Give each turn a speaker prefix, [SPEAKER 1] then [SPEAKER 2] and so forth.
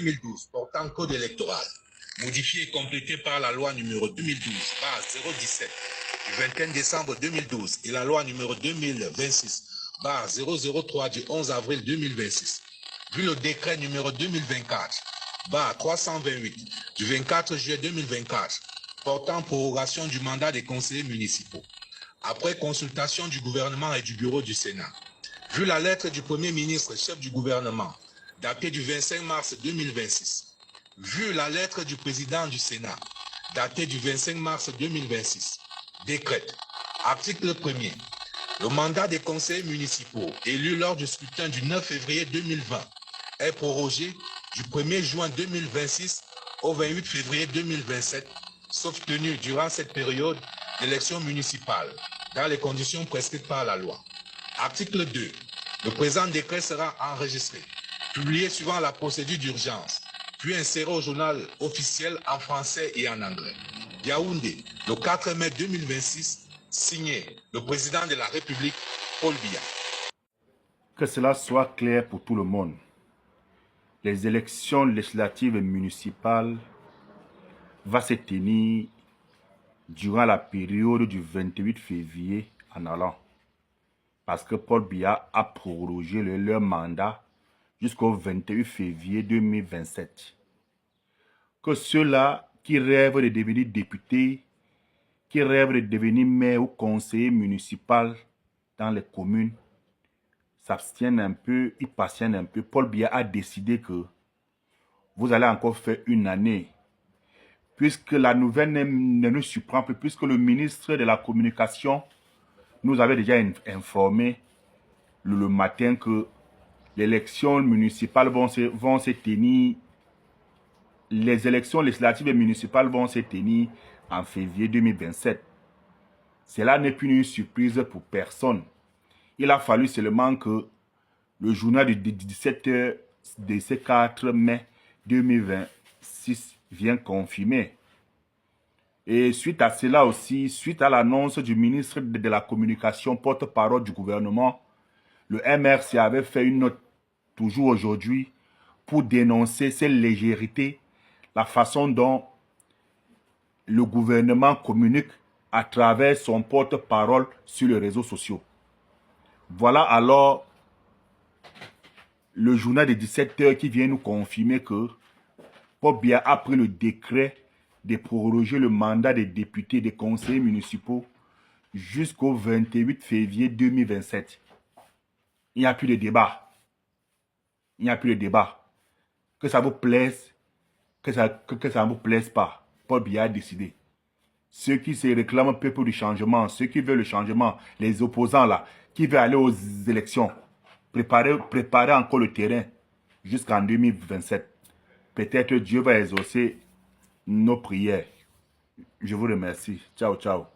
[SPEAKER 1] 2012 portant code électoral, modifié et complété par la loi numéro 2012-017 du 21 décembre 2012 et la loi numéro 2026-003 du 11 avril 2026, vu le décret numéro 2024-328 du 24 juillet 2024 portant prorogation du mandat des conseillers municipaux, après consultation du gouvernement et du bureau du Sénat, vu la lettre du Premier ministre chef du gouvernement datée du 25 mars 2026, vu la lettre du président du Sénat datée du 25 mars 2026, décrète, article 1er, le mandat des conseillers municipaux élus lors du scrutin du 9 février 2020 est prorogé du 1er juin 2026 au 28 février 2027, sauf tenu durant cette période d'élection municipale, dans les conditions prescrites par la loi. Article 2. Le présent décret sera enregistré, publié suivant la procédure d'urgence, puis inséré au journal officiel en français et en anglais. Yaoundé, le 4 mai 2026, signé le président de la République, Paul Biya.
[SPEAKER 2] Que cela soit clair pour tout le monde. Les élections législatives et municipales vont se tenir durant la période du 28 février en allant. Parce que Paul Biya a prorogé leur mandat jusqu'au 28 février 2027. Que ceux-là qui rêvent de devenir députés, qui rêvent de devenir maire ou conseiller municipal dans les communes, s'abstiennent un peu, ils patientent un peu. Paul Biya a décidé que vous allez encore faire une année. Puisque la nouvelle ne nous surprend plus, puisque le ministre de la Communication nous avait déjà informé le matin que les élections municipales vont se tenir, les élections législatives et municipales vont se tenir en février 2027. Cela n'est plus une surprise pour personne. Il a fallu seulement que le journal du 17h de ce 4 mai 2026 vienne confirmer. Et suite à cela aussi, suite à l'annonce du ministre de la Communication, porte-parole du gouvernement, le MRC avait fait une note, toujours aujourd'hui, pour dénoncer cette légèreté, la façon dont le gouvernement communique à travers son porte-parole sur les réseaux sociaux. Voilà alors le journal de 17h qui vient nous confirmer que Paul Biya a pris le décret de proroger le mandat des députés des conseillers municipaux jusqu'au 28 février 2027. Il n'y a plus de débat. Il n'y a plus de débat. Que ça vous plaise, que ça ne vous plaise pas, Paul Biya a décidé. Ceux qui se réclament un peu pour du changement, ceux qui veulent le changement, les opposants là, qui veulent aller aux élections, préparez encore le terrain jusqu'en 2027. Peut-être Dieu va exaucer nos prières. Je vous remercie. Ciao, ciao.